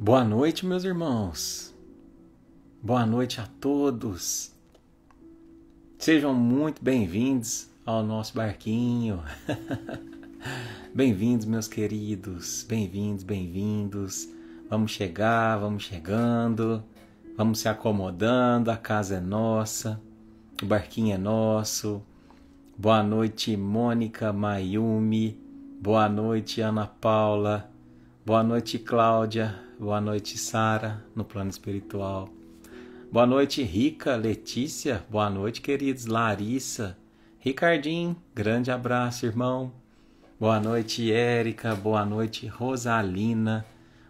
Boa noite, meus irmãos. Boa noite a todos. Sejam muito bem-vindos ao nosso barquinho. Bem-vindos, meus queridos. Bem-vindos, bem-vindos. Vamos chegar, vamos chegando. Vamos se acomodando. A casa é nossa. O barquinho é nosso. Boa noite, Mônica, Mayumi. Boa noite, Ana Paula. Boa noite, Cláudia. Boa noite, Sara, no plano espiritual. Boa noite, Rica, Letícia. Boa noite, queridos. Larissa, Ricardinho, grande abraço, irmão. Boa noite, Érica. Boa noite, Rosalina.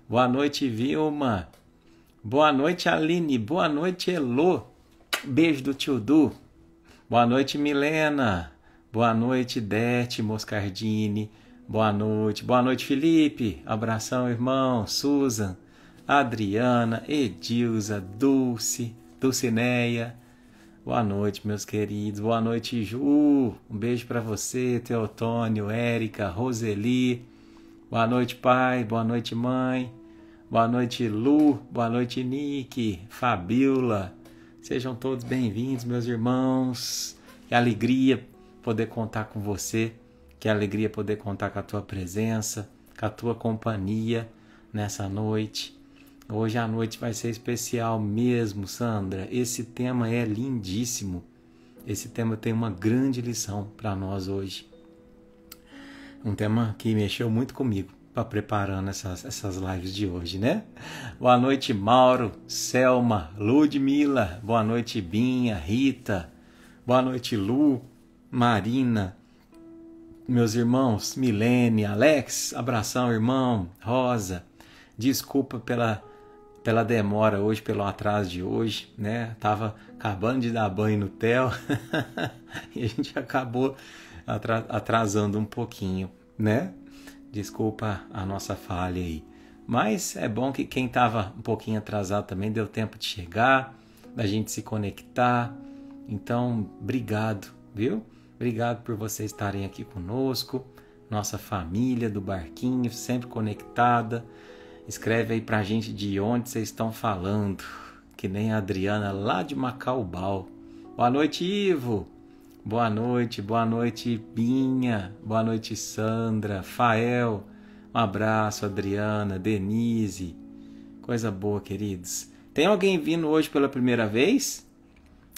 Boa noite, Vilma. Boa noite, Aline. Boa noite, Elô. Beijo do tio Du. Boa noite, Milena. Boa noite, Dete Moscardini. Boa noite, Felipe. Abração, irmão. Susan, Adriana, Edilza, Dulcineia. Boa noite, meus queridos. Boa noite, Ju. Um beijo para você, Teotônio, Érica, Roseli. Boa noite, pai. Boa noite, mãe. Boa noite, Lu. Boa noite, Nick, Fabiola. Sejam todos bem-vindos, meus irmãos. Que alegria poder contar com você. Que alegria poder contar com a tua presença, com a tua companhia nessa noite. Hoje a noite vai ser especial mesmo, Sandra. Esse tema é lindíssimo. Esse tema tem uma grande lição para nós hoje. Um tema que mexeu muito comigo para preparando essas lives de hoje, né? Boa noite, Mauro, Selma, Ludmila. Boa noite, Binha, Rita. Boa noite, Lu, Marina. Meus irmãos, Milene, Alex, abração, irmão, Rosa, desculpa pela demora hoje, pelo atraso de hoje, né? Tava acabando de dar banho no Theo e a gente acabou atrasando um pouquinho, né? Desculpa a nossa falha aí. Mas é bom que quem tava um pouquinho atrasado também deu tempo de chegar, da gente se conectar. Então, obrigado, viu? Obrigado por vocês estarem aqui conosco, nossa família do barquinho, sempre conectada. Escreve aí pra gente de onde vocês estão falando, que nem a Adriana lá de Macaubal. Boa noite, Ivo. Boa noite, Binha. Boa noite, Sandra, Fael. Um abraço, Adriana, Denise. Coisa boa, queridos. Tem alguém vindo hoje pela primeira vez?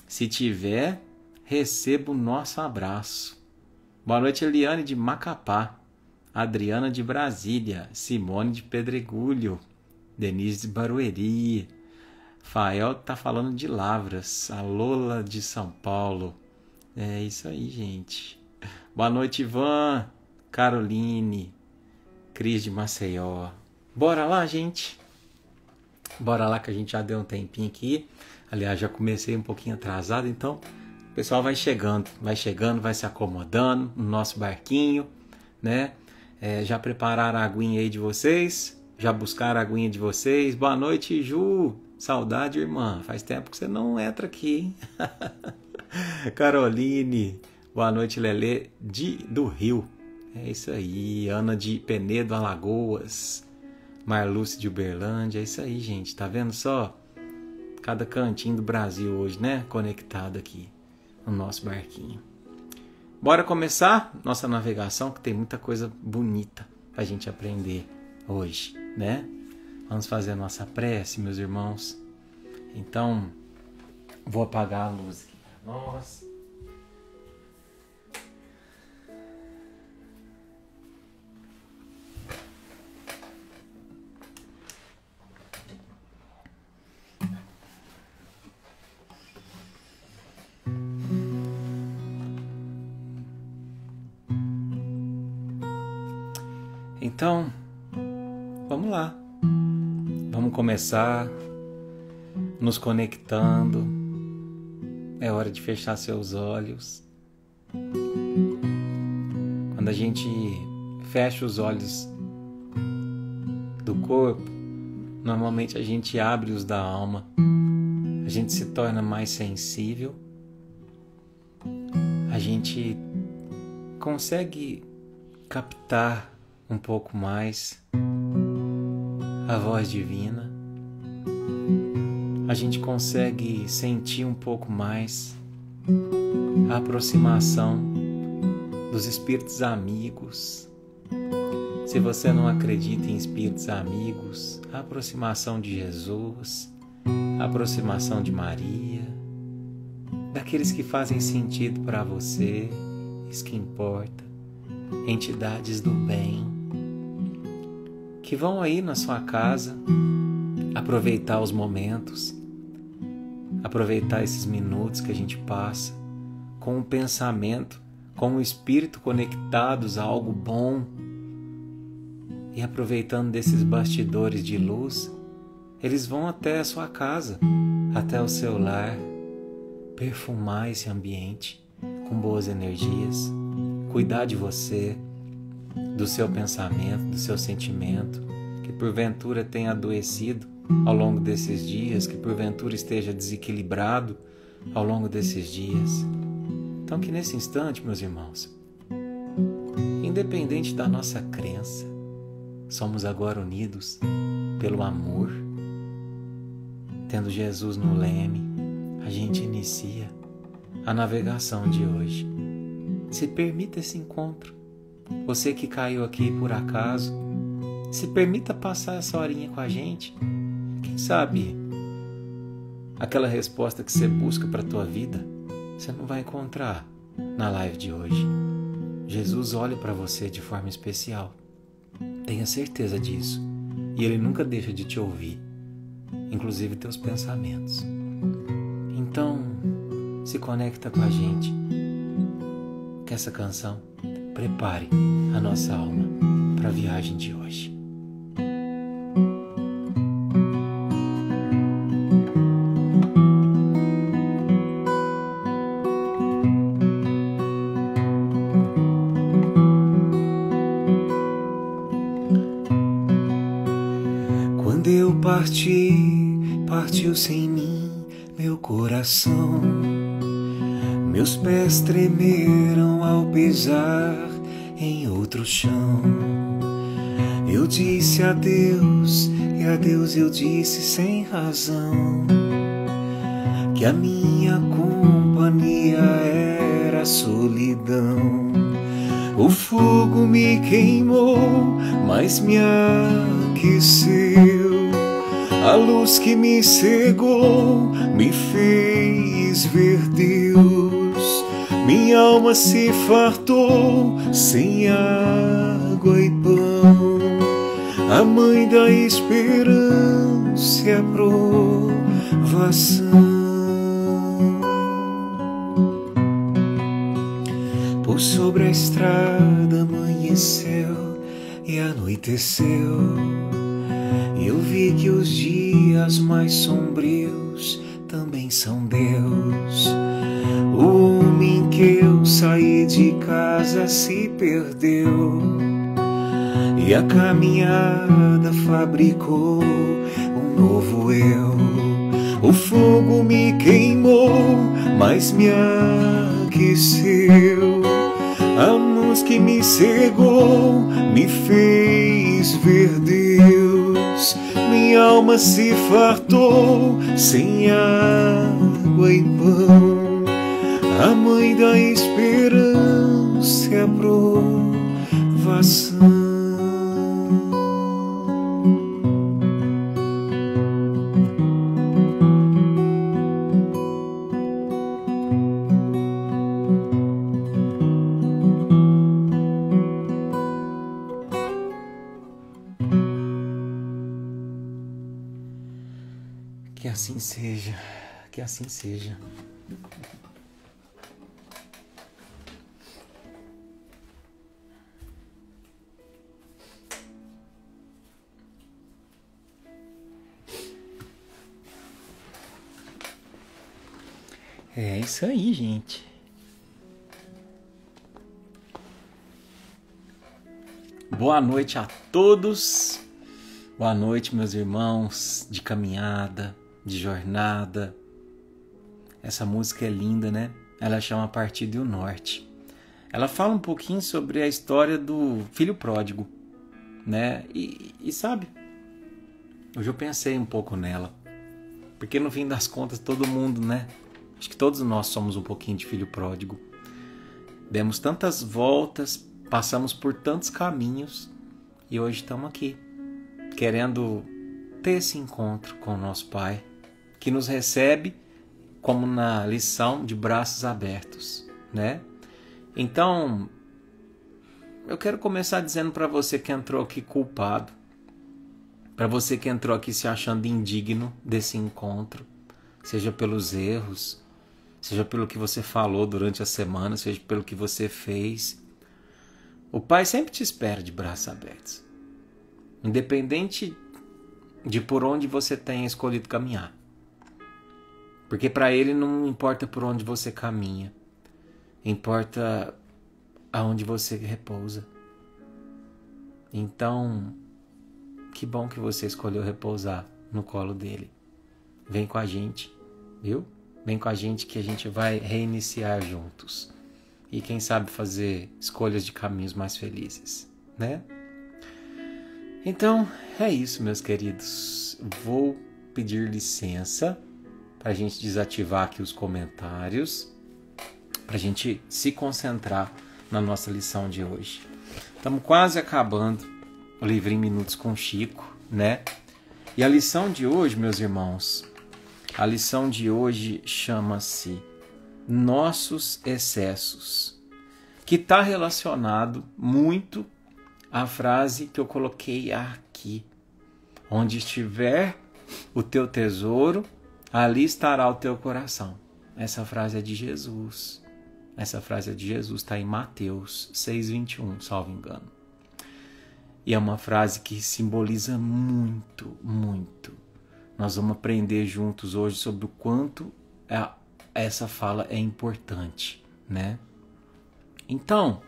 Se tiver, receba o nosso abraço. Boa noite, Eliane de Macapá, Adriana de Brasília, Simone de Pedregulho, Denise de Barueri, Fael tá falando de Lavras, a Lola de São Paulo. É isso aí, gente. Boa noite, Ivan, Caroline, Cris de Maceió. Bora lá, gente. Bora lá que a gente já deu um tempinho aqui. Aliás, já comecei um pouquinho atrasado, então o pessoal vai chegando, vai se acomodando no nosso barquinho, né? Já prepararam a aguinha aí de vocês? Já buscaram a aguinha de vocês? Boa noite, Ju. Saudade, irmã. Faz tempo que você não entra aqui, hein? Caroline. Boa noite, Lelê do Rio. É isso aí. Ana de Penedo, Alagoas. Marluce de Uberlândia. É isso aí, gente. Tá vendo só? Cada cantinho do Brasil hoje, né? Conectado aqui no nosso barquinho. Bora começar nossa navegação, que tem muita coisa bonita pra gente aprender hoje, né? Vamos fazer a nossa prece, meus irmãos. Então, vou apagar a luz aqui pra nós. Então, vamos lá. Vamos começar nos conectando. É hora de fechar seus olhos. Quando a gente fecha os olhos do corpo, normalmente a gente abre os da alma. A gente se torna mais sensível. A gente consegue captar um pouco mais a voz divina, gente consegue sentir um pouco mais a aproximação dos espíritos amigos. Se você não acredita em espíritos amigos, a aproximação de Jesus, a aproximação de Maria, daqueles que fazem sentido para você, isso que importa, entidades do bem, que vão aí na sua casa aproveitar os momentos, aproveitar esses minutos que a gente passa com o pensamento, com o espírito conectados a algo bom e aproveitando desses bastidores de luz, eles vão até a sua casa, até o seu lar, perfumar esse ambiente com boas energias, cuidar de você, do seu pensamento, do seu sentimento, que porventura tenha adoecido ao longo desses dias, que porventura esteja desequilibrado ao longo desses dias. Então que nesse instante, meus irmãos, independente da nossa crença, somos agora unidos pelo amor. Tendo Jesus no leme, a gente inicia a navegação de hoje. Se permita esse encontro. Você que caiu aqui por acaso, se permita passar essa horinha com a gente. Quem sabe aquela resposta que você busca para a tua vida, você não vai encontrar na live de hoje. Jesus olha para você de forma especial. Tenha certeza disso. E Ele nunca deixa de te ouvir, inclusive teus pensamentos. Então, se conecta com a gente, que essa canção prepare a nossa alma para a viagem de hoje. Quando eu partiu sem mim meu coração. Meus pés tremeram ao pisar em outro chão. Eu disse adeus, e adeus eu disse sem razão, que a minha companhia era a solidão. O fogo me queimou, mas me aqueceu. A luz que me cegou me fez ver Deus. Minha alma se fartou sem água e pão. A mãe da esperança e a provação. Por sobre a estrada amanheceu e anoiteceu. Eu vi que os dias mais sombrios também são Deus. O homem que eu saí de casa se perdeu, e a caminhada fabricou um novo eu. O fogo me queimou, mas me aqueceu. A luz que me cegou me fez ver Deus. Minha alma se fartou sem água e pão. A mãe da esperança e a provação. Que assim seja, que assim seja. É isso aí, gente. Boa noite a todos. Boa noite, meus irmãos de caminhada, de jornada. Essa música é linda, né? Ela chama Partido e o Norte. Ela fala um pouquinho sobre a história do filho pródigo, né? E sabe, hoje eu pensei um pouco nela. Porque no fim das contas todo mundo, né? Acho que todos nós somos um pouquinho de filho pródigo. Demos tantas voltas, passamos por tantos caminhos e hoje estamos aqui, querendo ter esse encontro com o nosso Pai, que nos recebe como na lição de braços abertos, né? Então, eu quero começar dizendo para você que entrou aqui culpado, para você que entrou aqui se achando indigno desse encontro, seja pelos erros, seja pelo que você falou durante a semana, seja pelo que você fez. O Pai sempre te espera de braços abertos, independente de por onde você tenha escolhido caminhar. Porque para Ele não importa por onde você caminha, importa aonde você repousa. Então, que bom que você escolheu repousar no colo dele. Vem com a gente, viu? Vem com a gente que a gente vai reiniciar juntos. E quem sabe fazer escolhas de caminhos mais felizes, né? Então, é isso, meus queridos. Vou pedir licença para a gente desativar aqui os comentários, para a gente se concentrar na nossa lição de hoje. Estamos quase acabando o livrinho Minutos com Chico, né? E a lição de hoje, meus irmãos, a lição de hoje chama-se Nossos Excessos, que está relacionado muito à frase que eu coloquei aqui. Onde estiver o teu tesouro, ali estará o teu coração. Essa frase é de Jesus. Essa frase é de Jesus, está em Mateus 6,21, salvo engano. E é uma frase que simboliza muito, muito. Nós vamos aprender juntos hoje sobre o quanto essa fala é importante, né? Então,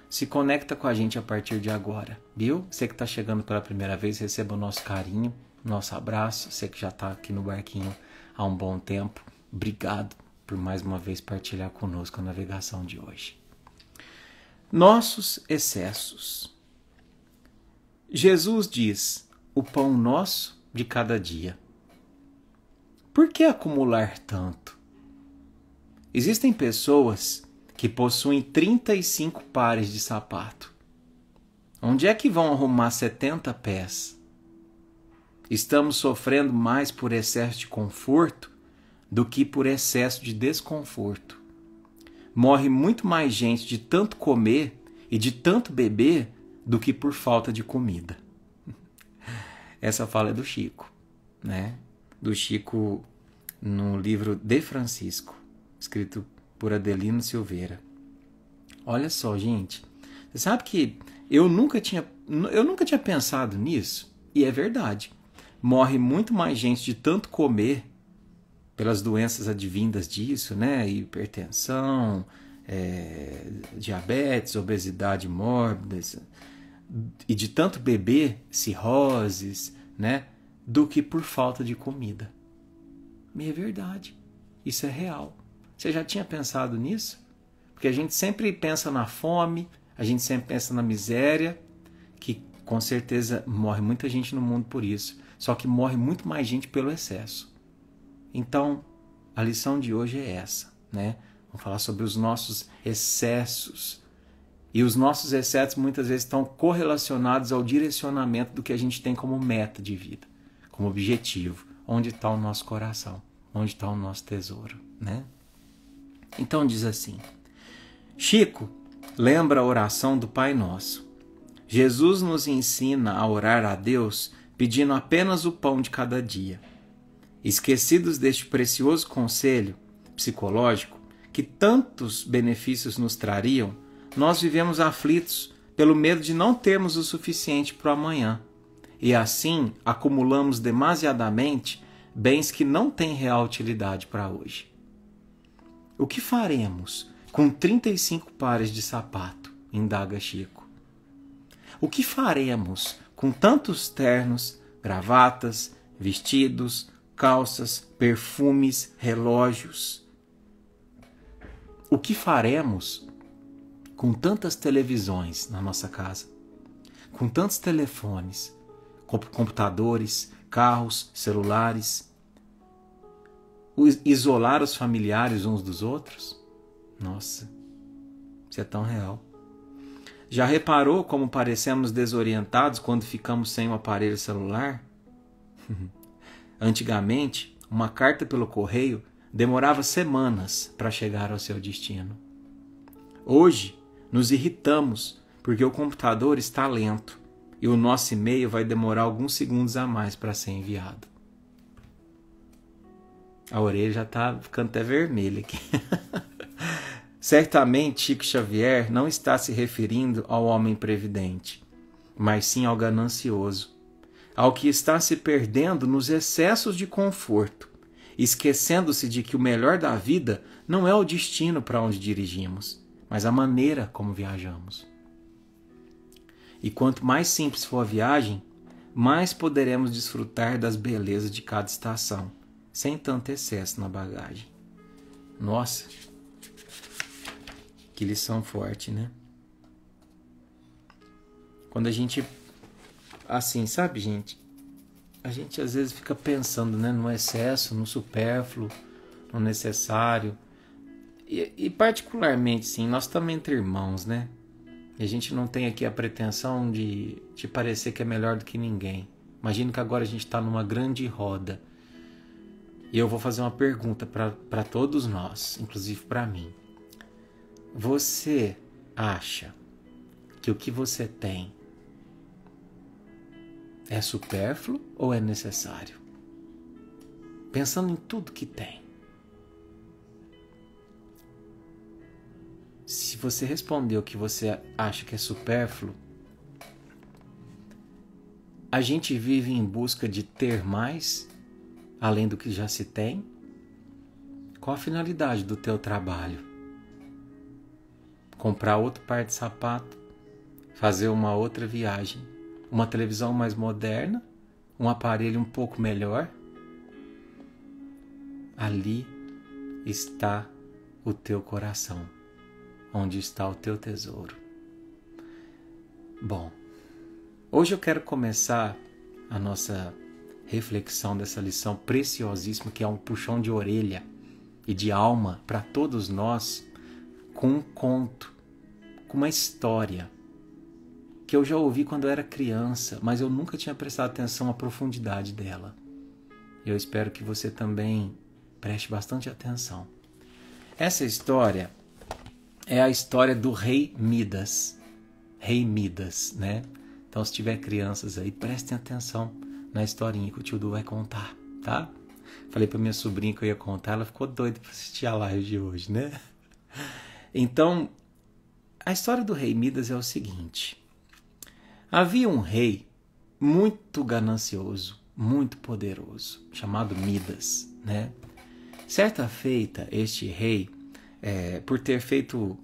se conecta com a gente a partir de agora, viu? Você que está chegando pela primeira vez, receba o nosso carinho, nosso abraço. Você que já está aqui no barquinho há um bom tempo, obrigado por mais uma vez partilhar conosco a navegação de hoje. Nossos excessos. Jesus diz, o pão nosso de cada dia. Por que acumular tanto? Existem pessoas que possuem 35 pares de sapato. Onde é que vão arrumar 70 pés? Estamos sofrendo mais por excesso de conforto do que por excesso de desconforto. Morre muito mais gente de tanto comer e de tanto beber do que por falta de comida. Essa fala é do Chico, né? Do Chico no livro De Francisco, escrito por Adelino Silveira. Olha só, gente. Você sabe que eu nunca tinha pensado nisso, e é verdade. Morre muito mais gente de tanto comer, pelas doenças advindas disso, né? Hipertensão, diabetes, obesidade mórbida, e de tanto beber, cirroses, né? Do que por falta de comida. E é verdade. Isso é real. Você já tinha pensado nisso? Porque a gente sempre pensa na fome, a gente sempre pensa na miséria, que com certeza morre muita gente no mundo por isso. Só que morre muito mais gente pelo excesso. Então, a lição de hoje é essa, né? Vamos falar sobre os nossos excessos. E os nossos excessos muitas vezes estão correlacionados ao direcionamento do que a gente tem como meta de vida, como objetivo. Onde está o nosso coração? Onde está o nosso tesouro, né? Então diz assim, Chico lembra a oração do Pai Nosso. Jesus nos ensina a orar a Deus pedindo apenas o pão de cada dia. Esquecidos deste precioso conselho psicológico que tantos benefícios nos trariam, nós vivemos aflitos pelo medo de não termos o suficiente para o amanhã e assim acumulamos demasiadamente bens que não têm real utilidade para hoje. O que faremos com 35 pares de sapato? Indaga Chico. O que faremos com tantos ternos, gravatas, vestidos, calças, perfumes, relógios? O que faremos com tantas televisões na nossa casa? Com tantos telefones, computadores, carros, celulares? isolar os familiares uns dos outros? Nossa, isso é tão real. Já reparou como parecemos desorientados quando ficamos sem um aparelho celular? Antigamente, uma carta pelo correio demorava semanas para chegar ao seu destino. Hoje, nos irritamos porque o computador está lento e o nosso e-mail vai demorar alguns segundos a mais para ser enviado. A orelha já está ficando até vermelha aqui. Certamente, Chico Xavier não está se referindo ao homem previdente, mas sim ao ganancioso, ao que está se perdendo nos excessos de conforto, esquecendo-se de que o melhor da vida não é o destino para onde dirigimos, mas a maneira como viajamos. E quanto mais simples for a viagem, mais poderemos desfrutar das belezas de cada estação, sem tanto excesso na bagagem. Nossa, que lição forte, né? Quando a gente, assim, sabe, gente? A gente às vezes fica pensando, né, no excesso, no supérfluo, no necessário. E particularmente, sim, nós estamos entre irmãos, né? E a gente não tem aqui a pretensão de parecer que é melhor do que ninguém. Imagino que agora a gente está numa grande roda. E eu vou fazer uma pergunta para todos nós, inclusive para mim. Você acha que o que você tem é supérfluo ou é necessário? Pensando em tudo que tem. Se você respondeu que você acha que é supérfluo, a gente vive em busca de ter mais, além do que já se tem? Qual a finalidade do teu trabalho? Comprar outro par de sapato, fazer uma outra viagem, uma televisão mais moderna, um aparelho um pouco melhor? Ali está o teu coração, onde está o teu tesouro. Bom, hoje eu quero começar a nossa reflexão dessa lição preciosíssima, que é um puxão de orelha e de alma para todos nós, com um conto, com uma história que eu já ouvi quando eu era criança, mas eu nunca tinha prestado atenção à profundidade dela. Eu espero que você também preste bastante atenção. Essa história é a história do rei Midas. Rei Midas, né? Então, se tiver crianças aí, prestem atenção na historinha que o tio Du vai contar, tá? Falei pra minha sobrinha que eu ia contar, ela ficou doida pra assistir a live de hoje, né? Então, a história do rei Midas é o seguinte. Havia um rei muito ganancioso, muito poderoso, chamado Midas, né? Certa feita, este rei, por ter feito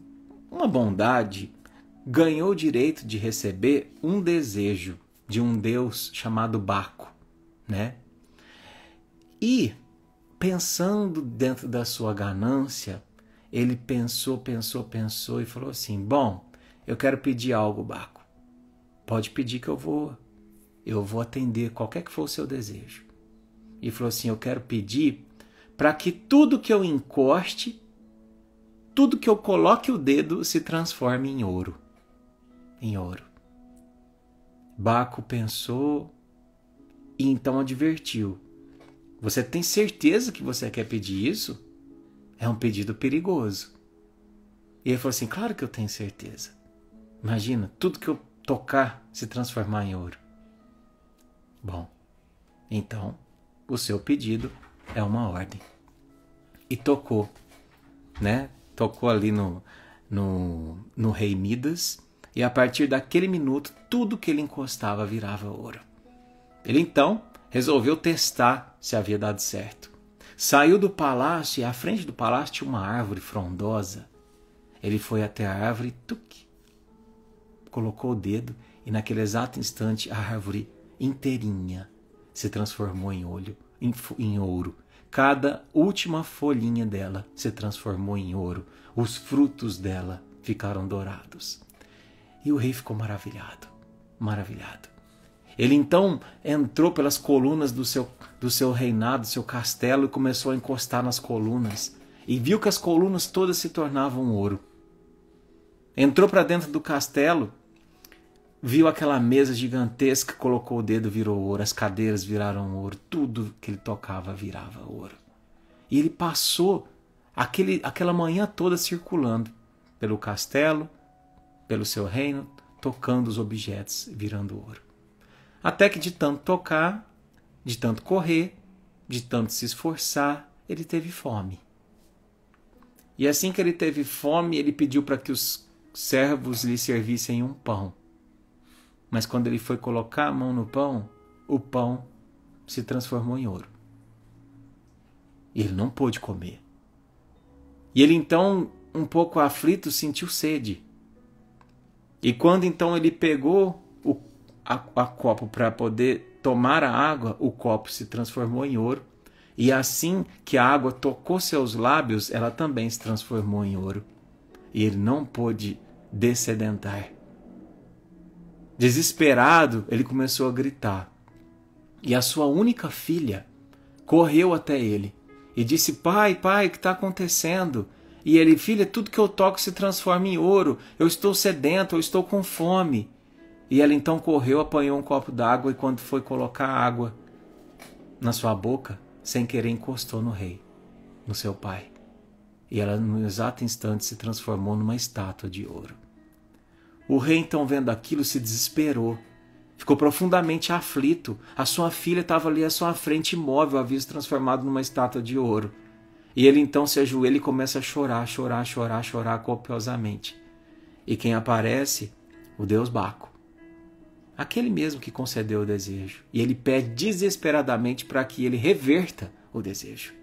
uma bondade, ganhou o direito de receber um desejo de um deus chamado Baco, né? E, pensando dentro da sua ganância, ele pensou e falou assim, bom, eu quero pedir algo, Baco. Pode pedir que eu vou atender qualquer que for o seu desejo. E falou assim, eu quero pedir para que tudo que eu encoste, tudo que eu coloque o dedo se transforme em ouro. Em ouro. Baco pensou e então advertiu. Você tem certeza que você quer pedir isso? É um pedido perigoso. E ele falou assim, claro que eu tenho certeza. Imagina, tudo que eu tocar se transformar em ouro. Bom, então o seu pedido é uma ordem. E tocou, né? Tocou ali no rei Midas, e a partir daquele minuto, tudo que ele encostava virava ouro. Ele então resolveu testar se havia dado certo. Saiu do palácio e à frente do palácio tinha uma árvore frondosa. Ele foi até a árvore e tuc, colocou o dedo e naquele exato instante a árvore inteirinha se transformou em ouro. Cada última folhinha dela se transformou em ouro. Os frutos dela ficaram dourados. E o rei ficou maravilhado, maravilhado. Ele então entrou pelas colunas do seu reinado, do seu castelo, e começou a encostar nas colunas. E viu que as colunas todas se tornavam ouro. Entrou para dentro do castelo, viu aquela mesa gigantesca, colocou o dedo, virou ouro, as cadeiras viraram ouro, tudo que ele tocava virava ouro. E ele passou aquela manhã toda circulando pelo castelo, pelo seu reino, tocando os objetos, virando ouro. Até que de tanto tocar, de tanto correr, de tanto se esforçar, ele teve fome. E assim que ele teve fome, ele pediu para que os servos lhe servissem um pão. Mas quando ele foi colocar a mão no pão, o pão se transformou em ouro. E ele não pôde comer. E ele então, um pouco aflito, sentiu sede. E quando então ele pegou a copo para poder tomar a água, o copo se transformou em ouro. E assim que a água tocou seus lábios, ela também se transformou em ouro. E ele não pôde dessedentar. Desesperado, ele começou a gritar. E a sua única filha correu até ele e disse: pai, o que está acontecendo? E ele: filha, tudo que eu toco se transforma em ouro. Eu estou sedento, eu estou com fome. E ela então correu, apanhou um copo d'água e quando foi colocar a água na sua boca, sem querer encostou no rei, no seu pai. E ela no exato instante se transformou numa estátua de ouro. O rei então, vendo aquilo, se desesperou. Ficou profundamente aflito. A sua filha estava ali à sua frente, imóvel, havia se transformado numa estátua de ouro. E ele então se ajoelha e começa a chorar copiosamente. E quem aparece? O deus Baco. Aquele mesmo que concedeu o desejo. E ele pede desesperadamente para que ele reverta o desejo.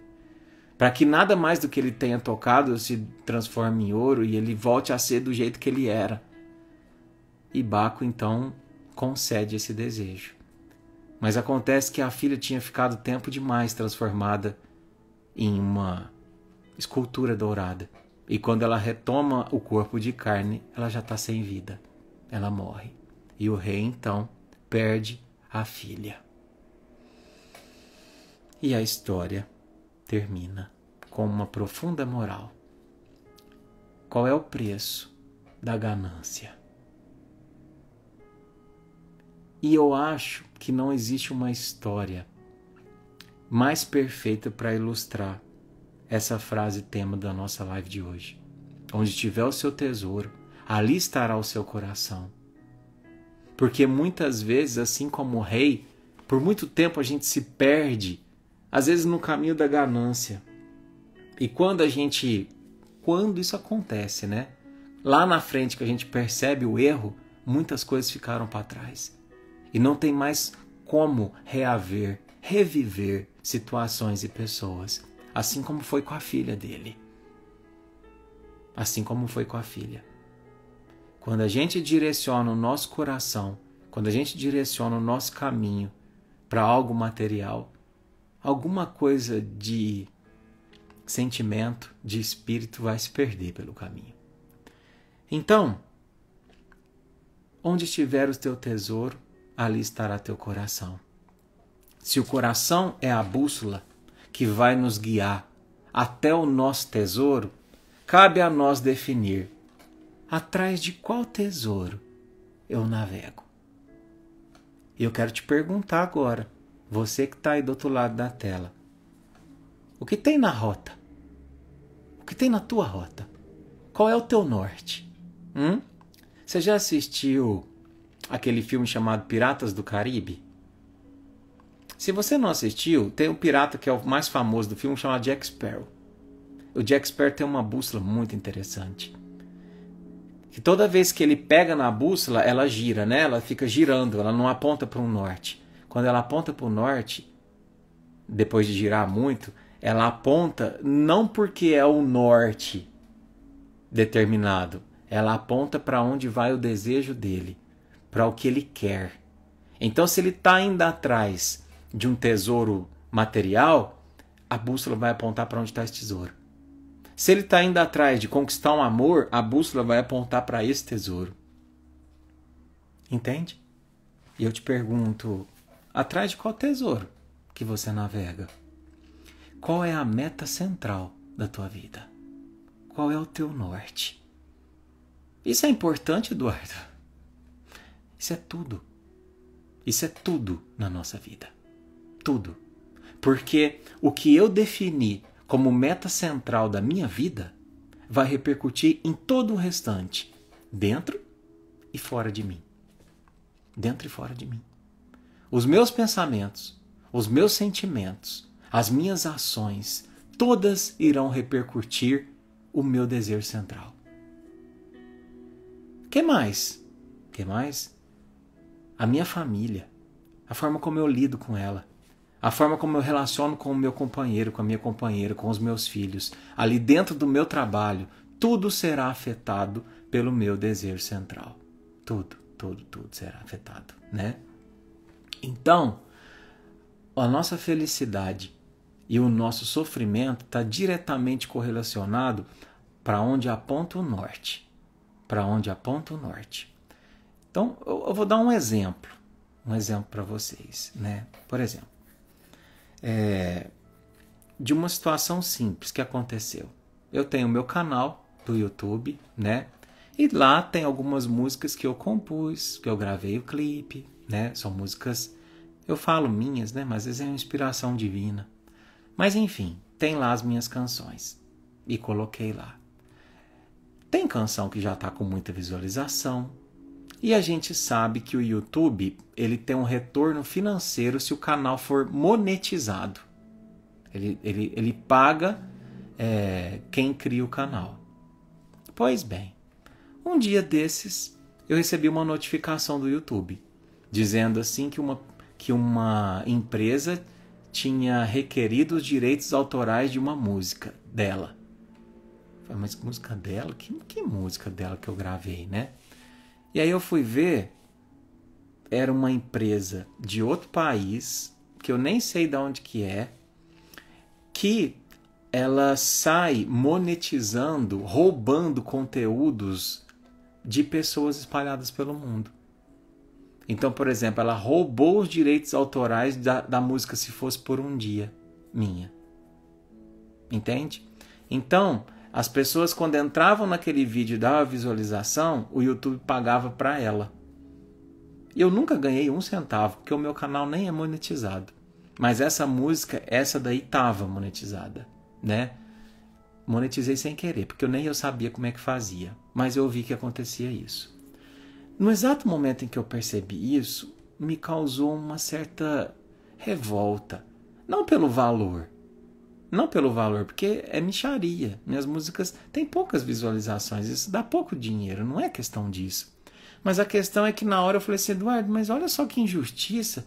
Para que nada mais do que ele tenha tocado se transforme em ouro e ele volte a ser do jeito que ele era. E Baco então concede esse desejo. Mas acontece que a filha tinha ficado tempo demais transformada em uma escultura dourada. E quando ela retoma o corpo de carne, ela já está sem vida. Ela morre. E o rei então perde a filha. E a história termina com uma profunda moral. Qual é o preço da ganância? E eu acho que não existe uma história mais perfeita para ilustrar essa frase tema da nossa live de hoje. Onde estiver o seu tesouro, ali estará o seu coração. Porque muitas vezes, assim como o rei, por muito tempo a gente se perde, às vezes no caminho da ganância. E quando isso acontece, né? Lá na frente que a gente percebe o erro, muitas coisas ficaram para trás. E não tem mais como reviver situações e pessoas. Assim como foi com a filha dele. Assim como foi com a filha. Quando a gente direciona o nosso coração, quando a gente direciona o nosso caminho para algo material, alguma coisa de sentimento, de espírito vai se perder pelo caminho. Então, onde estiver o teu tesouro, ali estará teu coração. Se o coração é a bússola que vai nos guiar até o nosso tesouro, cabe a nós definir atrás de qual tesouro eu navego. E eu quero te perguntar agora, você que está aí do outro lado da tela, o que tem na rota? O que tem na tua rota? Qual é o teu norte? Você já assistiu aquele filme chamado Piratas do Caribe? Se você não assistiu, tem um pirata que é o mais famoso do filme, chamado Jack Sparrow. O Jack Sparrow tem uma bússola muito interessante. Que toda vez que ele pega na bússola, ela gira, né? Ela fica girando, ela não aponta para um norte. Quando ela aponta para o norte, depois de girar muito, ela aponta não porque é o norte determinado. Ela aponta para onde vai o desejo dele, para o que ele quer. Então, se ele está indo atrás de um tesouro material, a bússola vai apontar para onde está esse tesouro. Se ele está indo atrás de conquistar um amor, a bússola vai apontar para esse tesouro. Entende? E eu te pergunto, atrás de qual tesouro que você navega? Qual é a meta central da tua vida? Qual é o teu norte? Isso é importante, Eduardo. Isso é tudo. Isso é tudo na nossa vida. Tudo. Porque o que eu defini como meta central da minha vida vai repercutir em todo o restante, dentro e fora de mim. Dentro e fora de mim. Os meus pensamentos, os meus sentimentos, as minhas ações, todas irão repercutir o meu desejo central. Que mais? Que mais? A minha família, a forma como eu lido com ela, a forma como eu relaciono com o meu companheiro, com a minha companheira, com os meus filhos, ali dentro do meu trabalho, tudo será afetado pelo meu desejo central. Tudo será afetado, né? Então, a nossa felicidade e o nosso sofrimento está diretamente correlacionado para onde aponta o norte. Para onde aponta o norte. Então, eu vou dar um exemplo para vocês, né? Por exemplo, de uma situação simples que aconteceu. Eu tenho meu canal do YouTube, né? E lá tem algumas músicas que eu compus, que eu gravei o clipe, né? São músicas, eu falo minhas, né? Mas às vezes é uma inspiração divina. Mas enfim, tem lá as minhas canções. E coloquei lá. Tem canção que já está com muita visualização. E a gente sabe que o YouTube ele tem um retorno financeiro se o canal for monetizado. Ele paga quem cria o canal. Pois bem, um dia desses eu recebi uma notificação do YouTube dizendo assim que uma empresa tinha requerido os direitos autorais de uma música dela. Mas que música dela? Que música dela que eu gravei, né? E aí eu fui ver, era uma empresa de outro país, que eu nem sei de onde que é, que ela sai monetizando, roubando conteúdos de pessoas espalhadas pelo mundo. Então, por exemplo, ela roubou os direitos autorais da música Se Fosse Por Um Dia, minha. Entende? Então, as pessoas quando entravam naquele vídeo e davam visualização, o YouTube pagava para ela. Eu nunca ganhei 1 centavo, porque o meu canal nem é monetizado. Mas essa música, essa daí estava monetizada, né? Monetizei sem querer, porque nem eu sabia como é que fazia. Mas eu vi que acontecia isso. No exato momento em que eu percebi isso, me causou uma certa revolta. Não pelo valor, porque é mixaria. Minhas músicas têm poucas visualizações, isso dá pouco dinheiro, não é questão disso. Mas a questão é que na hora eu falei assim, Eduardo, mas olha só que injustiça.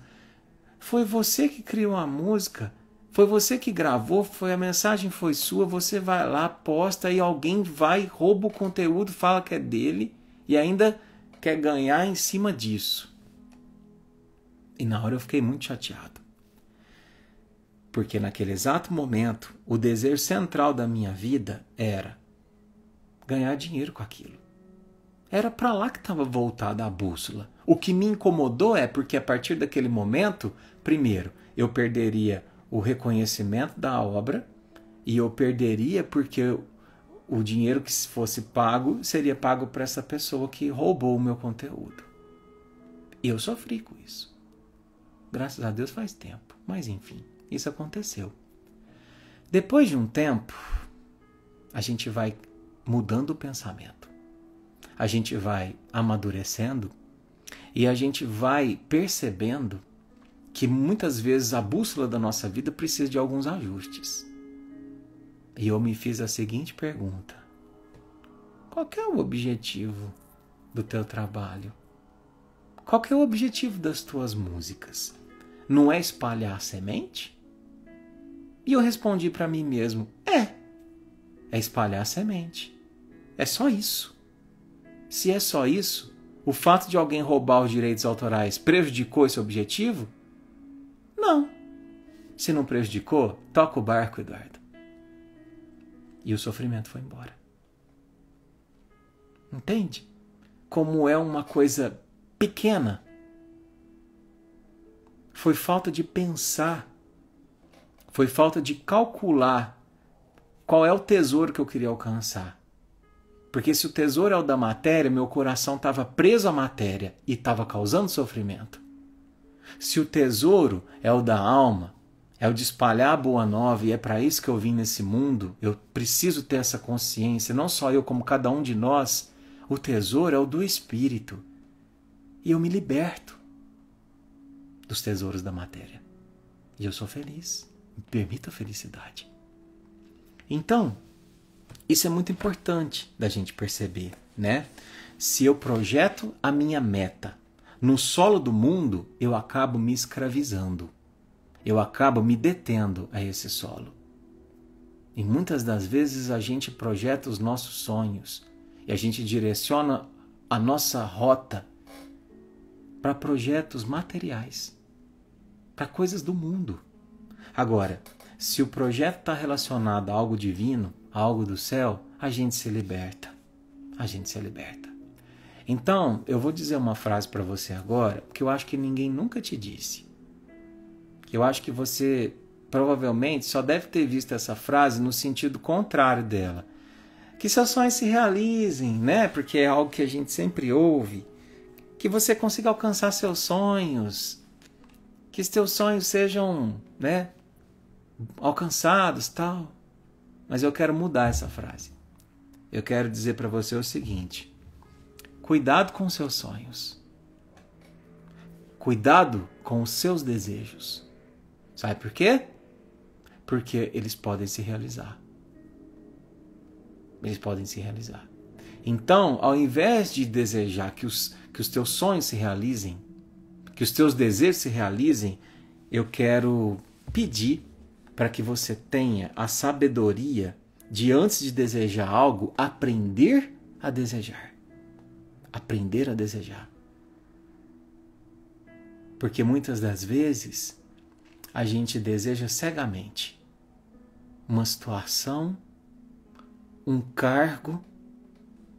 Foi você que criou a música, foi você que gravou, a mensagem foi sua, você vai lá, posta e alguém vai, rouba o conteúdo, fala que é dele e ainda quer ganhar em cima disso. E na hora eu fiquei muito chateado. Porque naquele exato momento, o desejo central da minha vida era ganhar dinheiro com aquilo. Era para lá que estava voltada a bússola. O que me incomodou é porque a partir daquele momento, primeiro, eu perderia o reconhecimento da obra e eu perderia porque o dinheiro que fosse pago seria pago para essa pessoa que roubou o meu conteúdo. Eu sofri com isso. Graças a Deus faz tempo, mas enfim. Isso aconteceu. Depois de um tempo, a gente vai mudando o pensamento. A gente vai amadurecendo e a gente vai percebendo que muitas vezes a bússola da nossa vida precisa de alguns ajustes. E eu me fiz a seguinte pergunta: qual que é o objetivo do teu trabalho? Qual que é o objetivo das tuas músicas? Não é espalhar a semente? E eu respondi para mim mesmo, é espalhar a semente. É só isso. Se é só isso, o fato de alguém roubar os direitos autorais prejudicou esse objetivo? Não. Se não prejudicou, toca o barco, Eduardo. E o sofrimento foi embora. Entende? Como é uma coisa pequena, foi falta de pensar, foi falta de calcular qual é o tesouro que eu queria alcançar. Porque se o tesouro é o da matéria, meu coração estava preso à matéria e estava causando sofrimento. Se o tesouro é o da alma, é o de espalhar a boa nova, e é para isso que eu vim nesse mundo, eu preciso ter essa consciência, não só eu, como cada um de nós, o tesouro é o do Espírito. E eu me liberto dos tesouros da matéria. E eu sou feliz. Me permito a felicidade. Então, isso é muito importante da gente perceber, né? Se eu projeto a minha meta no solo do mundo, eu acabo me escravizando. Eu acabo me detendo a esse solo. E muitas das vezes a gente projeta os nossos sonhos e a gente direciona a nossa rota para projetos materiais, para coisas do mundo. Agora, se o projeto está relacionado a algo divino, a algo do céu, a gente se liberta. A gente se liberta. Então, eu vou dizer uma frase para você agora, que eu acho que ninguém nunca te disse. Eu acho que você provavelmente só deve ter visto essa frase no sentido contrário dela. Que seus sonhos se realizem, né? Porque é algo que a gente sempre ouve. Que você consiga alcançar seus sonhos. Que os teus sonhos sejam, né, alcançados, tal. Mas eu quero mudar essa frase. Eu quero dizer para você o seguinte: cuidado com seus sonhos. Cuidado com os seus desejos. Sabe por quê? Porque eles podem se realizar. Eles podem se realizar. Então, ao invés de desejar que os teus sonhos se realizem, que os teus desejos se realizem, eu quero pedir para que você tenha a sabedoria de, antes de desejar algo, aprender a desejar. Aprender a desejar. Porque muitas das vezes a gente deseja cegamente uma situação, um cargo,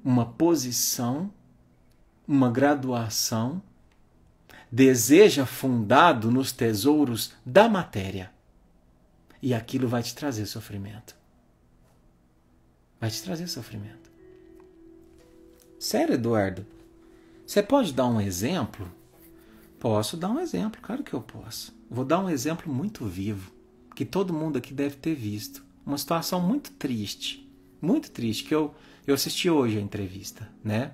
uma posição, uma graduação, deseja fundado nos tesouros da matéria. E aquilo vai te trazer sofrimento. Vai te trazer sofrimento. Sério, Eduardo? Você pode dar um exemplo? Posso dar um exemplo, claro que eu posso. Vou dar um exemplo muito vivo, que todo mundo aqui deve ter visto. Uma situação muito triste, que eu assisti hoje a entrevista, né?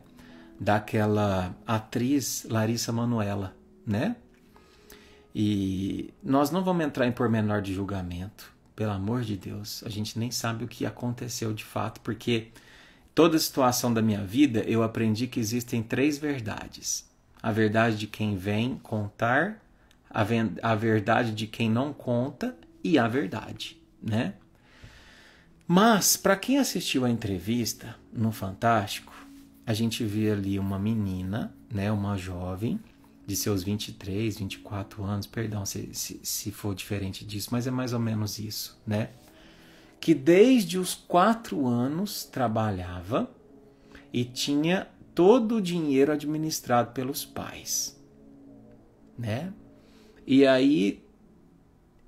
Daquela atriz Larissa Manoela, né? E nós não vamos entrar em pormenor de julgamento, pelo amor de Deus. A gente nem sabe o que aconteceu de fato, porque toda situação da minha vida eu aprendi que existem 3 verdades. A verdade de quem vem contar, a verdade de quem não conta e a verdade, né? Mas, para quem assistiu a entrevista no Fantástico, a gente vê ali uma menina, né, uma jovem, de seus 23, 24 anos, perdão se for diferente disso, mas é mais ou menos isso, né? Que desde os 4 anos trabalhava e tinha todo o dinheiro administrado pelos pais, né? E aí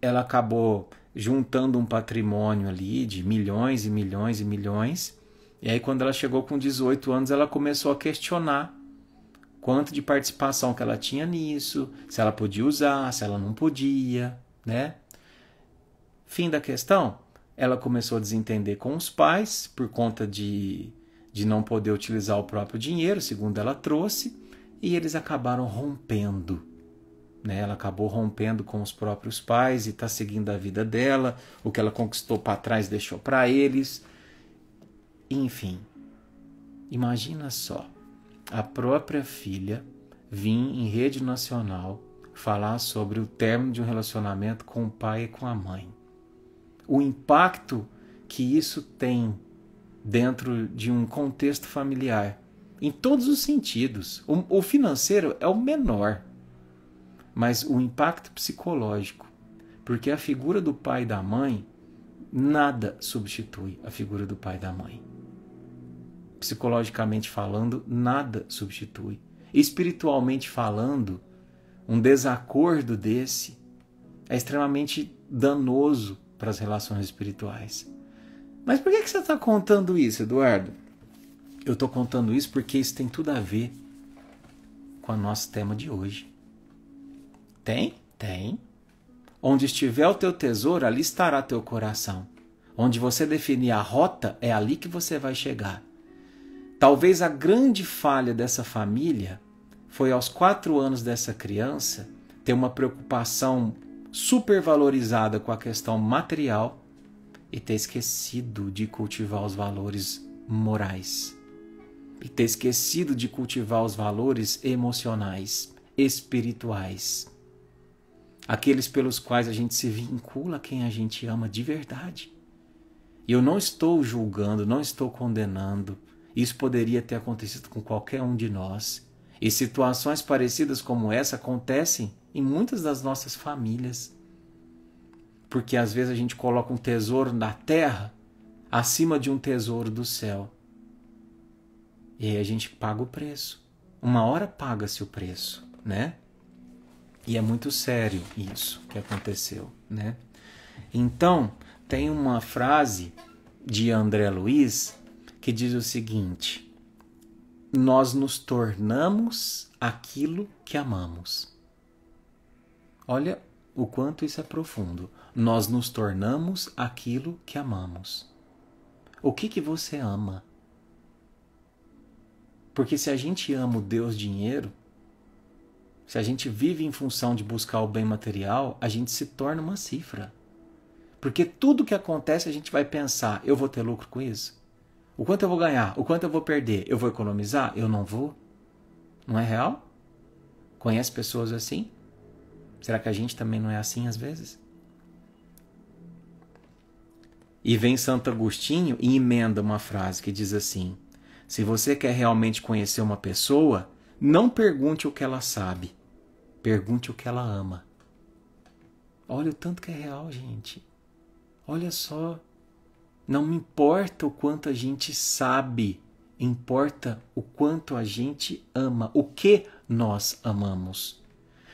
ela acabou juntando um patrimônio ali de milhões e milhões e milhões. E aí quando ela chegou com 18 anos, ela começou a questionar quanto de participação que ela tinha nisso, se ela podia usar, se ela não podia, né? Fim da questão, ela começou a desentender com os pais por conta de não poder utilizar o próprio dinheiro, segundo ela trouxe, e eles acabaram rompendo. Né? Ela acabou rompendo com os próprios pais e está seguindo a vida dela, o que ela conquistou para trás deixou para eles. Enfim, imagina só, a própria filha vir em rede nacional falar sobre o término de um relacionamento com o pai e com a mãe. O impacto que isso tem dentro de um contexto familiar, em todos os sentidos. O financeiro é o menor, mas o impacto psicológico, porque a figura do pai e da mãe, nada substitui a figura do pai e da mãe. Psicologicamente falando, nada substitui. Espiritualmente falando, um desacordo desse é extremamente danoso para as relações espirituais. Mas por que você está contando isso, Eduardo? Eu estou contando isso porque isso tem tudo a ver com o nosso tema de hoje. Tem? Tem. Onde estiver o teu tesouro, ali estará teu coração. Onde você definir a rota, é ali que você vai chegar. Talvez a grande falha dessa família foi aos 4 anos dessa criança ter uma preocupação supervalorizada com a questão material e ter esquecido de cultivar os valores morais. E ter esquecido de cultivar os valores emocionais, espirituais. Aqueles pelos quais a gente se vincula a quem a gente ama de verdade. E eu não estou julgando, não estou condenando. Isso poderia ter acontecido com qualquer um de nós. E situações parecidas como essa acontecem em muitas das nossas famílias. Porque às vezes a gente coloca um tesouro na terra acima de um tesouro do céu. E aí a gente paga o preço. Uma hora paga-se o preço, né? E é muito sério isso que aconteceu, né? Então, tem uma frase de André Luiz que diz o seguinte: nós nos tornamos aquilo que amamos. Olha o quanto isso é profundo. Nós nos tornamos aquilo que amamos. O que você ama? Porque se a gente ama o Deus dinheiro, se a gente vive em função de buscar o bem material, a gente se torna uma cifra. Porque tudo que acontece a gente vai pensar, eu vou ter lucro com isso? O quanto eu vou ganhar? O quanto eu vou perder? Eu vou economizar? Eu não vou? Não é real? Conhece pessoas assim? Será que a gente também não é assim às vezes? E vem Santo Agostinho e emenda uma frase que diz assim: se você quer realmente conhecer uma pessoa, não pergunte o que ela sabe, pergunte o que ela ama. Olha o tanto que é real, gente. Olha só. Não me importa o quanto a gente sabe, importa o quanto a gente ama, o que nós amamos.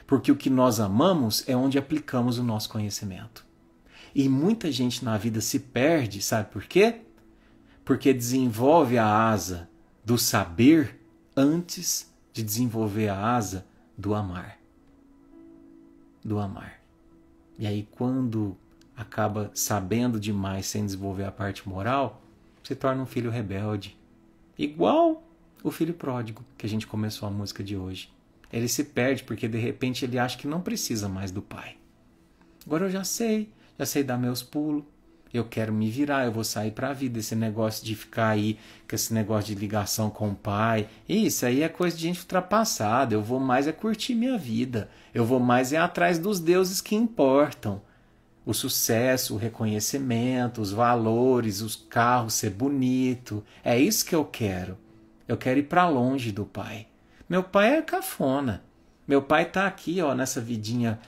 Porque o que nós amamos é onde aplicamos o nosso conhecimento. E muita gente na vida se perde, sabe por quê? Porque desenvolve a asa do saber antes de desenvolver a asa do amar. Do amar. E aí quando acaba sabendo demais sem desenvolver a parte moral, se torna um filho rebelde. Igual o filho pródigo, que a gente começou a música de hoje. Ele se perde porque de repente ele acha que não precisa mais do pai. Agora eu já sei dar meus pulos, eu quero me virar, eu vou sair para a vida. Esse negócio de ficar aí, com esse negócio de ligação com o pai, isso aí é coisa de gente ultrapassada. Eu vou mais é curtir minha vida, eu vou mais é atrás dos deuses que importam. O sucesso, o reconhecimento, os valores, os carros, ser bonito. É isso que eu quero. Eu quero ir para longe do pai. Meu pai é cafona. Meu pai tá aqui, ó, nessa vidinha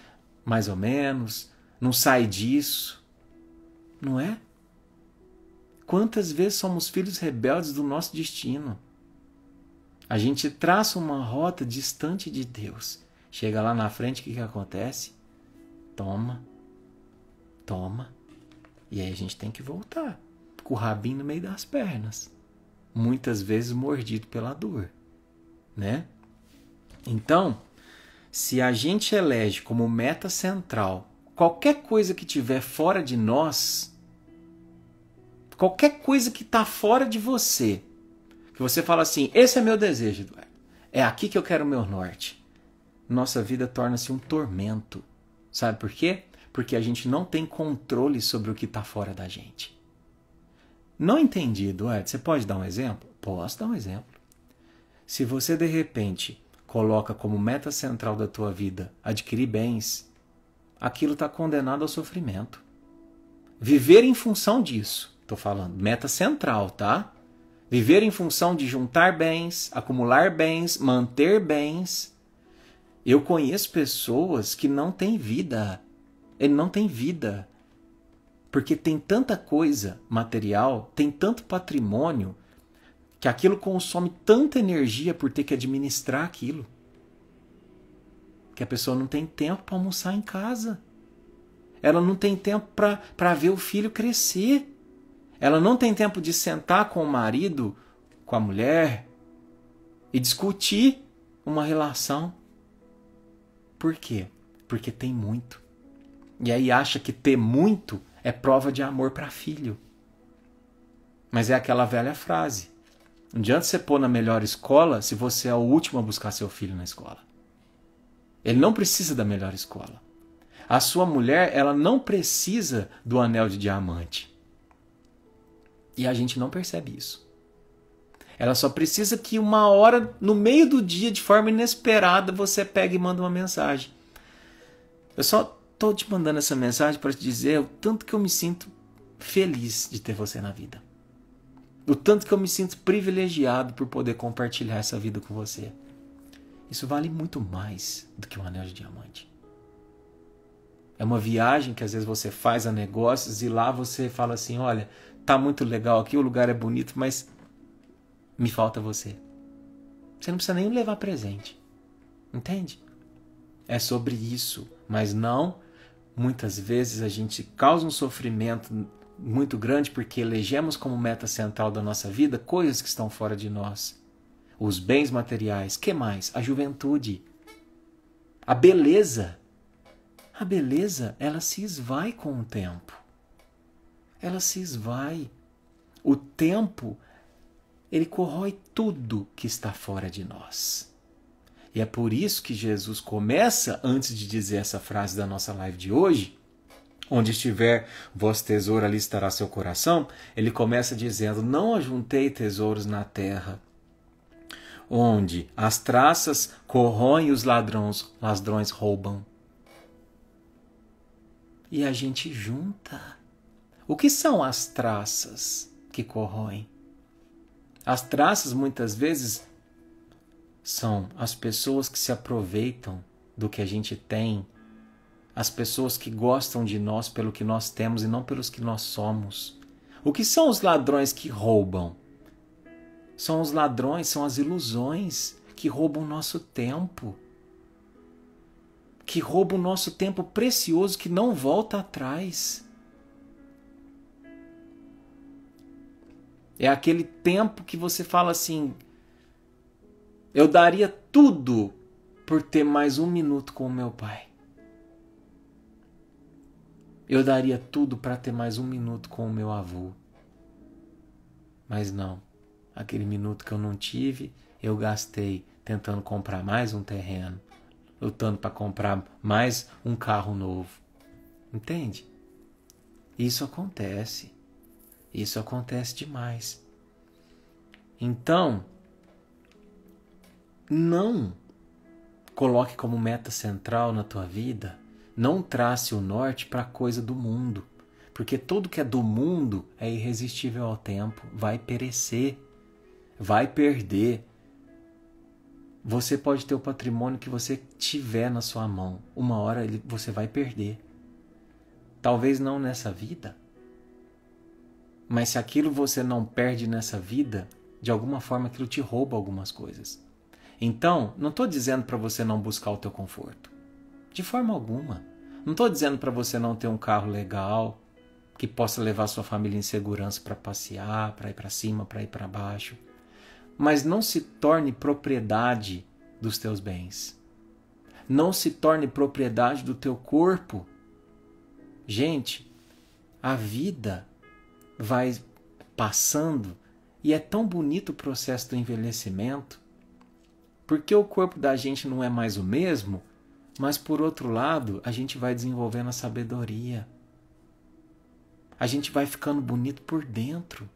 mais ou menos. Não sai disso. Não é? Quantas vezes somos filhos rebeldes do nosso destino? A gente traça uma rota distante de Deus. Chega lá na frente, o que acontece? Toma. E aí a gente tem que voltar, com o rabinho no meio das pernas. Muitas vezes mordido pela dor, né? Então, se a gente elege como meta central qualquer coisa que tiver fora de nós, qualquer coisa que está fora de você, que você fala assim, esse é meu desejo, Eduardo, é aqui que eu quero o meu norte, nossa vida torna-se um tormento. Sabe por quê? Porque a gente não tem controle sobre o que está fora da gente. Não entendi, Eduardo. Você pode dar um exemplo? Posso dar um exemplo. Se você, de repente, coloca como meta central da tua vida adquirir bens, aquilo está condenado ao sofrimento. Viver em função disso, estou falando, meta central, tá? Viver em função de juntar bens, acumular bens, manter bens. Eu conheço pessoas que não têm vida. Ele não tem vida, porque tem tanta coisa material, tem tanto patrimônio, que aquilo consome tanta energia por ter que administrar aquilo. que a pessoa não tem tempo para almoçar em casa. Ela não tem tempo para ver o filho crescer. Ela não tem tempo de sentar com o marido, com a mulher e discutir uma relação. Por quê? Porque tem muito. E aí acha que ter muito é prova de amor para filho. Mas é aquela velha frase. Não adianta você pôr na melhor escola se você é o último a buscar seu filho na escola. Ele não precisa da melhor escola. A sua mulher, ela não precisa do anel de diamante. E a gente não percebe isso. Ela só precisa que uma hora, no meio do dia, de forma inesperada, você pega e manda uma mensagem. Eu só estou te mandando essa mensagem para te dizer o tanto que eu me sinto feliz de ter você na vida. O tanto que eu me sinto privilegiado por poder compartilhar essa vida com você. Isso vale muito mais do que um anel de diamante. É uma viagem que às vezes você faz a negócios e lá você fala assim, olha, tá muito legal aqui, o lugar é bonito, mas me falta você. Você não precisa nem levar presente. Entende? É sobre isso. Mas não, muitas vezes a gente causa um sofrimento muito grande porque elegemos como meta central da nossa vida coisas que estão fora de nós. Os bens materiais, que mais? A juventude. A beleza. A beleza, ela se esvai com o tempo. Ela se esvai. O tempo, ele corrói tudo que está fora de nós. E é por isso que Jesus começa, antes de dizer essa frase da nossa live de hoje, onde estiver vosso tesouro, ali estará seu coração, ele começa dizendo, não ajuntei tesouros na terra, onde as traças corroem e os ladrões roubam. E a gente junta. O que são as traças que corroem? As traças, muitas vezes, são as pessoas que se aproveitam do que a gente tem, as pessoas que gostam de nós pelo que nós temos e não pelos que nós somos. O que são os ladrões que roubam? São os ladrões, são as ilusões que roubam o nosso tempo. Que roubam o nosso tempo precioso que não volta atrás. É aquele tempo que você fala assim, eu daria tudo por ter mais um minuto com o meu pai. Eu daria tudo para ter mais um minuto com o meu avô. Mas não. Aquele minuto que eu não tive, eu gastei tentando comprar mais um terreno, lutando para comprar mais um carro novo. Entende? Isso acontece. Isso acontece demais. Então, não coloque como meta central na tua vida, não trace o norte para a coisa do mundo, porque tudo que é do mundo é irresistível ao tempo, vai perecer, vai perder. Você pode ter o patrimônio que você tiver na sua mão, uma hora você vai perder. Talvez não nessa vida, mas se aquilo você não perde nessa vida, de alguma forma aquilo te rouba algumas coisas. Então, não estou dizendo para você não buscar o teu conforto. De forma alguma. Não estou dizendo para você não ter um carro legal, que possa levar sua família em segurança para passear, para ir para cima, para ir para baixo. Mas não se torne propriedade dos teus bens. Não se torne propriedade do teu corpo. Gente, a vida vai passando e é tão bonito o processo do envelhecimento, porque o corpo da gente não é mais o mesmo, mas por outro lado, a gente vai desenvolvendo a sabedoria. A gente vai ficando bonito por dentro.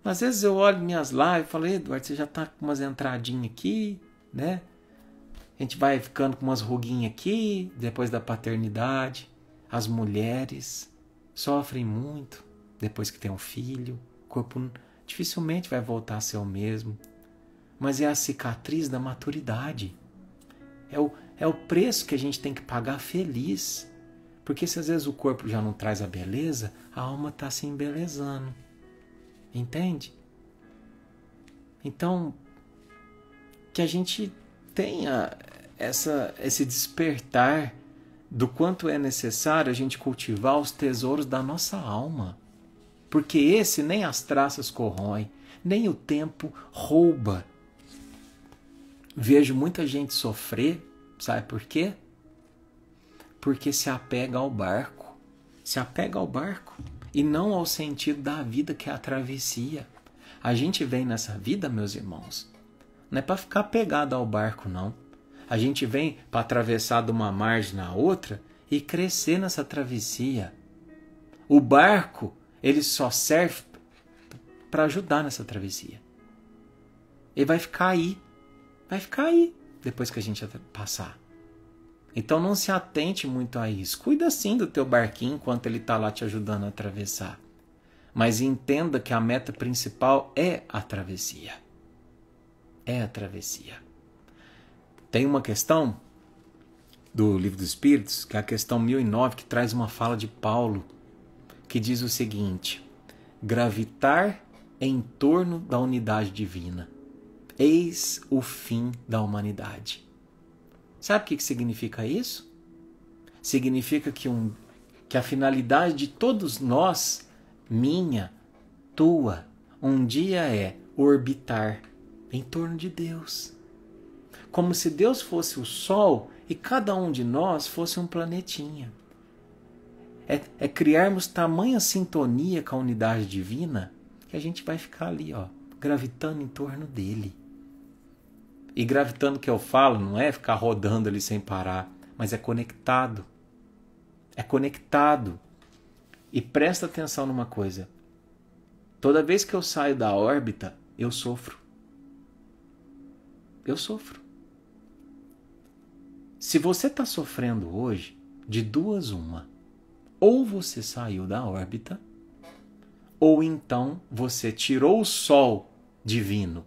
Às vezes eu olho minhas lives e falo, Eduardo, você já tá com umas entradinhas aqui, né? A gente vai ficando com umas ruguinhas aqui, depois da paternidade. As mulheres sofrem muito depois que tem um filho. O corpo dificilmente vai voltar a ser o mesmo. Mas é a cicatriz da maturidade. É o preço que a gente tem que pagar feliz. Porque se às vezes o corpo já não traz a beleza, a alma está se embelezando. Entende? Então, que a gente tenha esse despertar do quanto é necessário a gente cultivar os tesouros da nossa alma. Porque esse nem as traças corroem, nem o tempo rouba. Vejo muita gente sofrer, sabe por quê? Porque se apega ao barco. Se apega ao barco e não ao sentido da vida, que é a travessia. A gente vem nessa vida, meus irmãos, não é para ficar apegado ao barco, não. A gente vem para atravessar de uma margem na outra e crescer nessa travessia. O barco, ele só serve para ajudar nessa travessia. Ele vai ficar aí depois que a gente passar. Então não se atente muito a isso. Cuida sim do teu barquinho enquanto ele está lá te ajudando a atravessar. Mas entenda que a meta principal é a travessia. É a travessia. Tem uma questão do Livro dos Espíritos, que é a questão 1009, que traz uma fala de Paulo, que diz o seguinte: gravitar em torno da unidade divina, eis o fim da humanidade. Sabe o que significa isso? Significa que a finalidade de todos nós, minha, tua, um dia é orbitar em torno de Deus. Como se Deus fosse o Sol e cada um de nós fosse um planetinha. É criarmos tamanha sintonia com a unidade divina que a gente vai ficar ali, gravitando em torno dele. E gravitando, que eu falo, não é ficar rodando ali sem parar, mas é conectado. É conectado. E presta atenção numa coisa. Toda vez que eu saio da órbita, eu sofro. Eu sofro. Se você está sofrendo hoje, de duas uma. Ou você saiu da órbita, ou então você tirou o Sol divino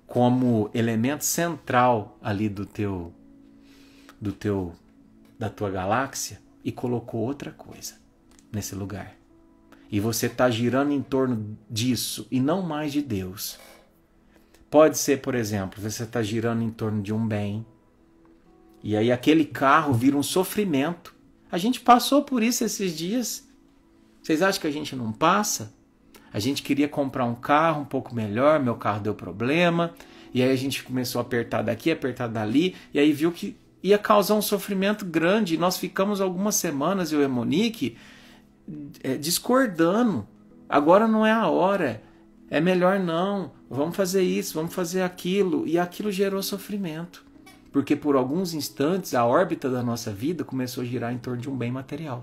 como elemento central ali da tua galáxia e colocou outra coisa nesse lugar. E você está girando em torno disso e não mais de Deus. Pode ser, por exemplo, você está girando em torno de um bem e aí aquele carro vira um sofrimento. A gente passou por isso esses dias. Vocês acham que a gente não passa? A gente queria comprar um carro um pouco melhor, meu carro deu problema, e aí a gente começou a apertar daqui, apertar dali, e aí viu que ia causar um sofrimento grande. E nós ficamos algumas semanas, eu e a Monique, discordando. Agora não é a hora, é melhor não, vamos fazer isso, vamos fazer aquilo, e aquilo gerou sofrimento. Porque por alguns instantes a órbita da nossa vida começou a girar em torno de um bem material.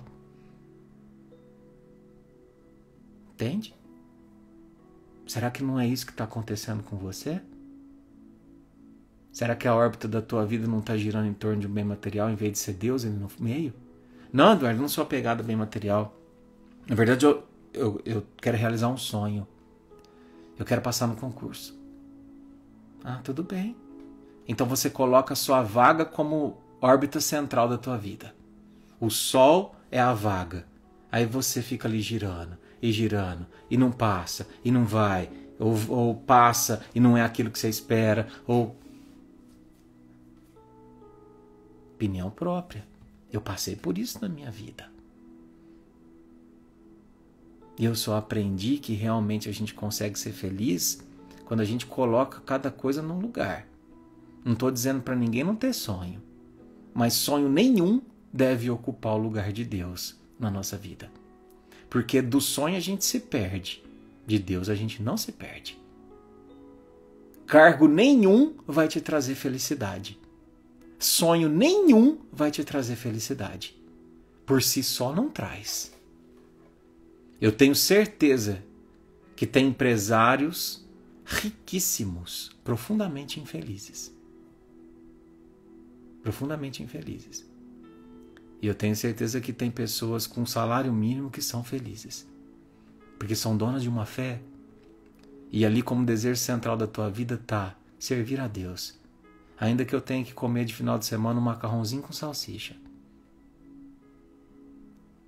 Entende? Será que não é isso que está acontecendo com você? Será que a órbita da tua vida não está girando em torno de um bem material em vez de ser Deus ali no meio? Não, Eduardo, não sou apegado a bem material. Na verdade, eu quero realizar um sonho. Eu quero passar no concurso. Ah, tudo bem. Então você coloca a sua vaga como órbita central da tua vida. O Sol é a vaga. Aí você fica ali girando, e não passa, e não vai, ou passa e não é aquilo que você espera, ou... Opinião própria. Eu passei por isso na minha vida. E eu só aprendi que realmente a gente consegue ser feliz quando a gente coloca cada coisa num lugar. Não estou dizendo para ninguém não ter sonho, mas sonho nenhum deve ocupar o lugar de Deus na nossa vida. Porque do sonho a gente se perde, de Deus a gente não se perde. Cargo nenhum vai te trazer felicidade. Sonho nenhum vai te trazer felicidade. Por si só não traz. Eu tenho certeza que tem empresários riquíssimos, profundamente infelizes. Profundamente infelizes. E eu tenho certeza que tem pessoas com salário mínimo que são felizes. Porque são donas de uma fé. E ali como desejo central da tua vida está servir a Deus. Ainda que eu tenha que comer de final de semana um macarrãozinho com salsicha.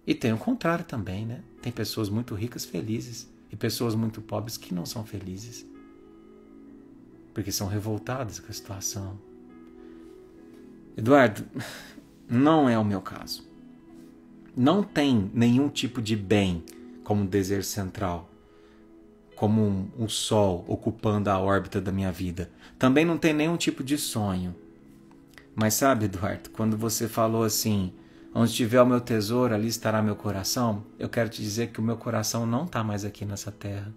E tem o contrário também, né? Tem pessoas muito ricas felizes. E pessoas muito pobres que não são felizes. Porque são revoltadas com a situação. Eduardo, não é o meu caso. Não tem nenhum tipo de bem como desejo central, como um sol ocupando a órbita da minha vida. Também não tem nenhum tipo de sonho. Mas sabe, Eduardo, quando você falou assim, onde estiver o meu tesouro, ali estará meu coração, eu quero te dizer que o meu coração não está mais aqui nessa terra.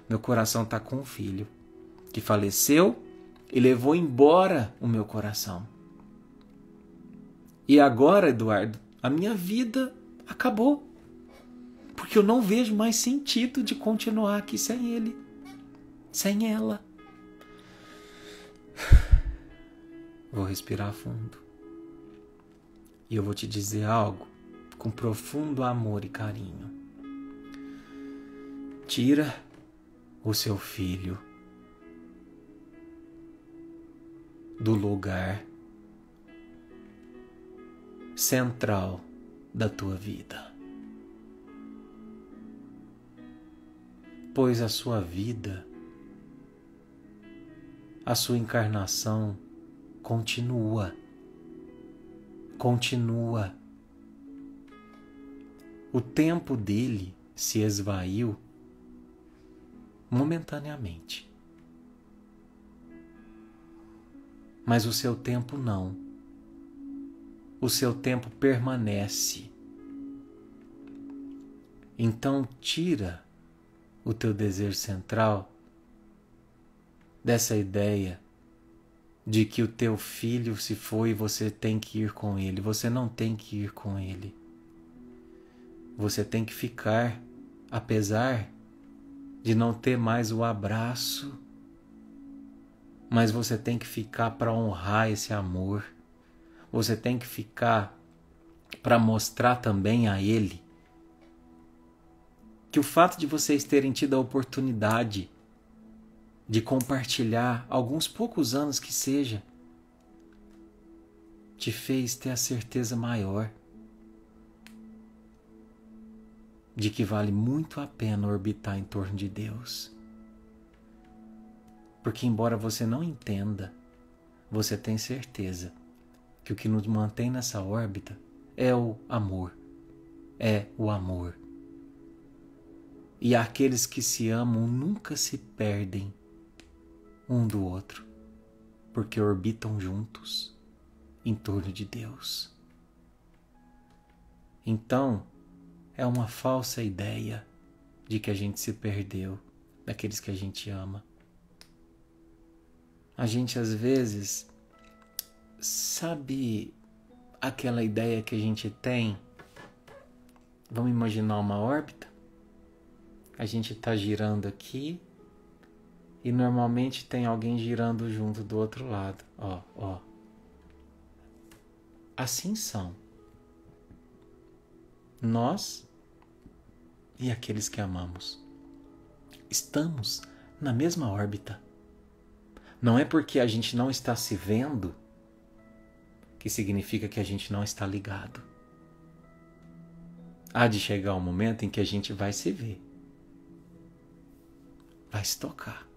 Meu coração está com um filho que faleceu e levou embora o meu coração. E agora, Eduardo, a minha vida acabou. Porque eu não vejo mais sentido de continuar aqui sem ele, sem ela. Vou respirar fundo. E eu vou te dizer algo com profundo amor e carinho. Tira o seu filho do lugar central da tua vida. Pois a sua vida, a sua encarnação continua. O tempo dele se esvaiu momentaneamente. Mas o seu tempo não. O seu tempo permanece. Então tira o teu desejo central dessa ideia de que o teu filho se foi e você tem que ir com ele. Você não tem que ir com ele. Você tem que ficar, apesar de não ter mais o abraço, mas você tem que ficar para honrar esse amor. Você tem que ficar para mostrar também a ele que o fato de vocês terem tido a oportunidade de compartilhar alguns poucos anos que seja, te fez ter a certeza maior de que vale muito a pena orbitar em torno de Deus. Porque embora você não entenda, você tem certeza que o que nos mantém nessa órbita é o amor. É o amor. E aqueles que se amam nunca se perdem um do outro, porque orbitam juntos em torno de Deus. Então, é uma falsa ideia de que a gente se perdeu daqueles que a gente ama. A gente às vezes, sabe aquela ideia que a gente tem? Vamos imaginar uma órbita? A gente está girando aqui e normalmente tem alguém girando junto do outro lado. Ó. Assim são nós e aqueles que amamos. Estamos na mesma órbita. Não é porque a gente não está se vendo que significa que a gente não está ligado. Há de chegar um momento em que a gente vai se ver. Vai se tocar.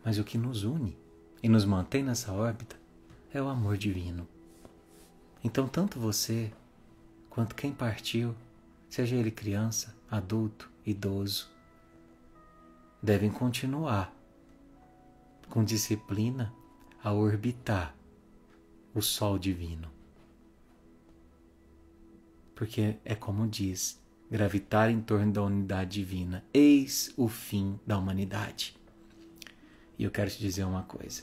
Mas o que nos une e nos mantém nessa órbita é o amor divino. Então, tanto você quanto quem partiu, seja ele criança, adulto, idoso, devem continuar com disciplina a orbitar o sol divino. Porque é como diz, gravitar em torno da unidade divina, eis o fim da humanidade. E eu quero te dizer uma coisa.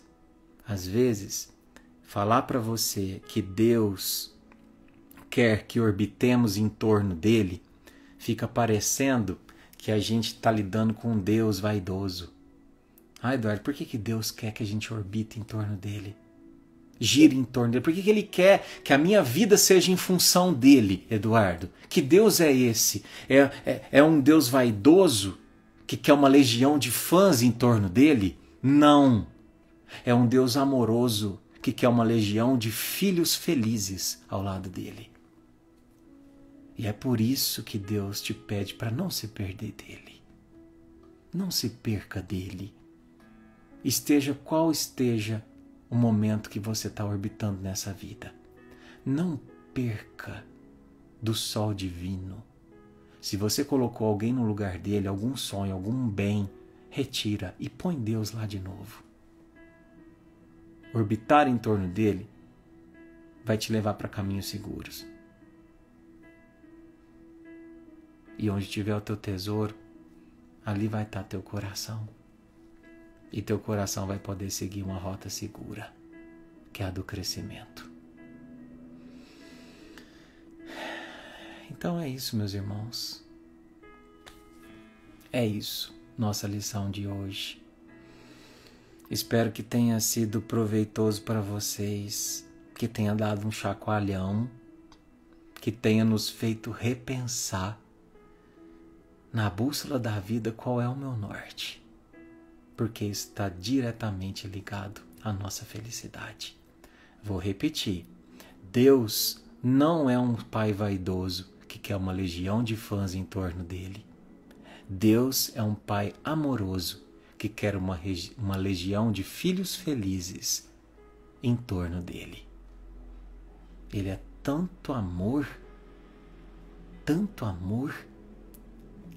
Às vezes, falar para você que Deus quer que orbitemos em torno dele, fica parecendo que a gente está lidando com um Deus vaidoso. Eduardo, por que Deus quer que a gente orbite em torno dele? Gire em torno dele. Por que ele quer que a minha vida seja em função dele, Eduardo? Que Deus é esse? É um Deus vaidoso que quer uma legião de fãs em torno dele? Não. É um Deus amoroso que quer uma legião de filhos felizes ao lado dele. E é por isso que Deus te pede para não se perder dele. Não se perca dele. Esteja qual esteja o momento que você está orbitando nessa vida. Não perca do sol divino. Se você colocou alguém no lugar dele, algum sonho, algum bem, retira e põe Deus lá de novo. Orbitar em torno dele vai te levar para caminhos seguros. E onde tiver o teu tesouro, ali vai estar teu coração. E teu coração vai poder seguir uma rota segura, que é a do crescimento. Então é isso, meus irmãos. É isso, nossa lição de hoje. Espero que tenha sido proveitoso para vocês, que tenha dado um chacoalhão, que tenha nos feito repensar na bússola da vida qual é o meu norte, porque isso está diretamente ligado à nossa felicidade. Vou repetir, Deus não é um pai vaidoso que quer uma legião de fãs em torno dele. Deus é um pai amoroso que quer uma legião de filhos felizes em torno dele. Ele é tanto amor,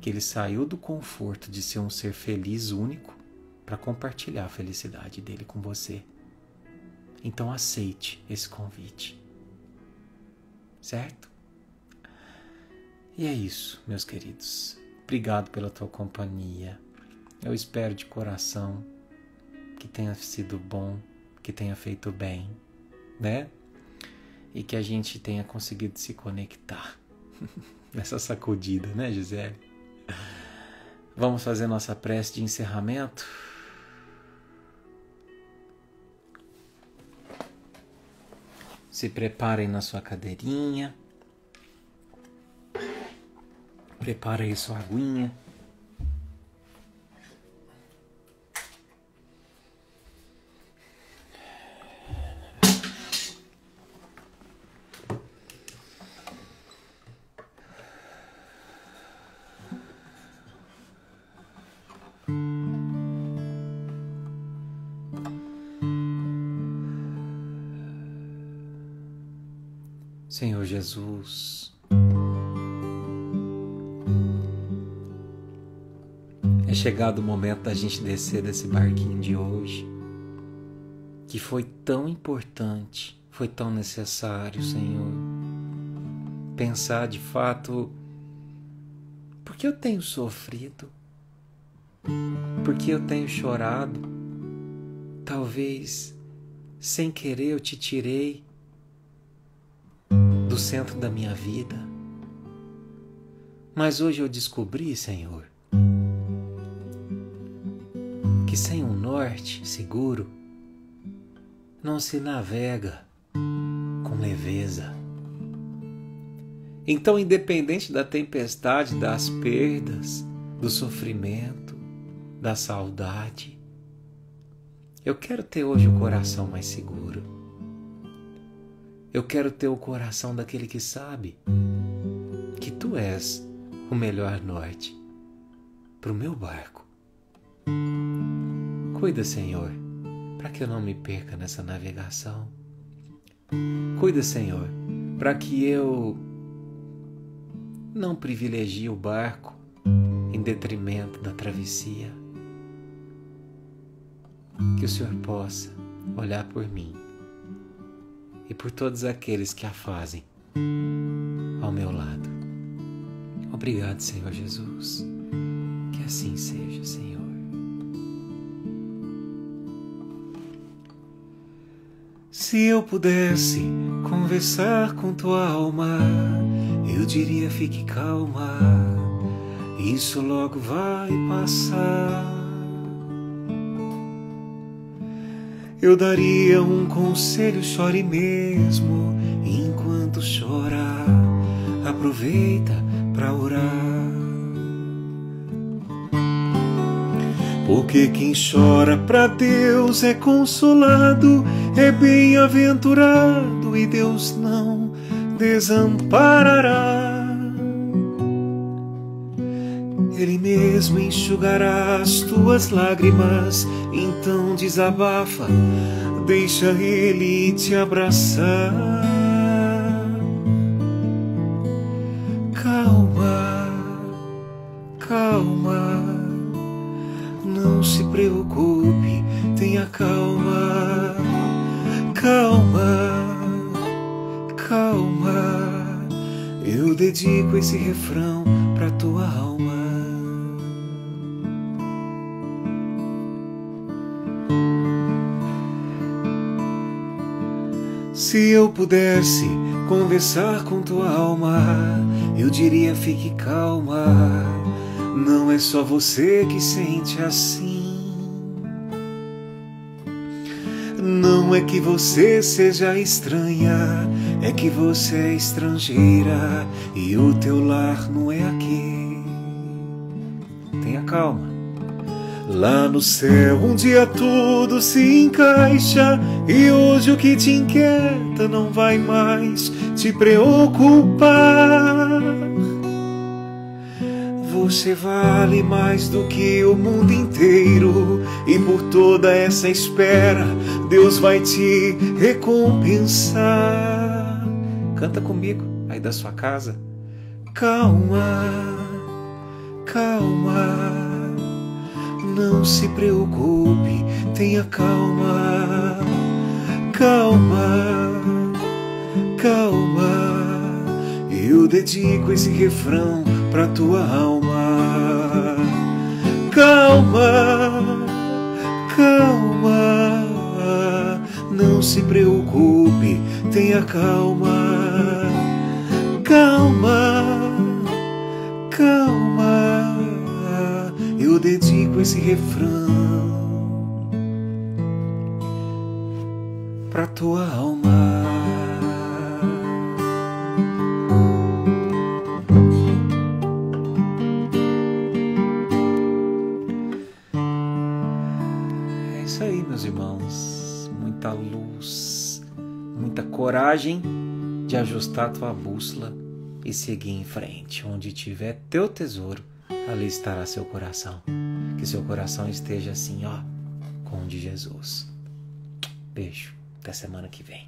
que ele saiu do conforto de ser um ser feliz único para compartilhar a felicidade dele com você. Então aceite esse convite. Certo? E é isso, meus queridos. Obrigado pela tua companhia. Eu espero de coração que tenha sido bom, que tenha feito bem, né? E que a gente tenha conseguido se conectar nessa sacudida, né, Gisele? Vamos fazer nossa prece de encerramento? Se preparem na sua cadeirinha. Prepara aí sua aguinha. Senhor Jesus, é chegado o momento da gente descer desse barquinho de hoje, que foi tão importante, foi tão necessário, Senhor. Pensar de fato, por que eu tenho sofrido? Por que eu tenho chorado? Talvez, sem querer, eu te tirei do centro da minha vida. Mas hoje eu descobri, Senhor, que sem um norte seguro não se navega com leveza. Então, independente da tempestade, das perdas, do sofrimento, da saudade, eu quero ter hoje o coração mais seguro. Eu quero ter o coração daquele que sabe que Tu és o melhor norte para o meu barco. Cuida, Senhor, para que eu não me perca nessa navegação. Cuida, Senhor, para que eu não privilegie o barco em detrimento da travessia. Que o Senhor possa olhar por mim e por todos aqueles que a fazem ao meu lado. Obrigado, Senhor Jesus. Que assim seja, Senhor. Se eu pudesse conversar com tua alma, eu diria: fique calma, isso logo vai passar. Eu daria um conselho: chore mesmo enquanto chora, aproveita para orar. Porque quem chora para Deus é consolado, é bem-aventurado e Deus não desamparará. Ele mesmo enxugará as tuas lágrimas. Então desabafa, deixa Ele te abraçar. Calma, calma, não se preocupe, tenha calma. Calma, calma, eu dedico esse refrão pra tua alma. Se eu pudesse conversar com tua alma, eu diria: fique calma, não é só você que sente assim. Não é que você seja estranha, é que você é estrangeira e o teu lar não é aqui. Tenha calma. Lá no céu um dia tudo se encaixa, e hoje o que te inquieta não vai mais te preocupar. Você vale mais do que o mundo inteiro, e por toda essa espera Deus vai te recompensar. Canta comigo aí da sua casa. Calma, calma, não se preocupe, tenha calma. Calma, calma, eu dedico esse refrão pra tua alma. Calma, calma, não se preocupe, tenha calma. Calma, calma, eu dedico esse refrão pra tua alma. É isso aí, meus irmãos. Muita luz, muita coragem de ajustar tua bússola e seguir em frente. Onde tiver teu tesouro, ali estará seu coração. Que seu coração esteja assim, ó, com o de Jesus. Beijo. Até semana que vem.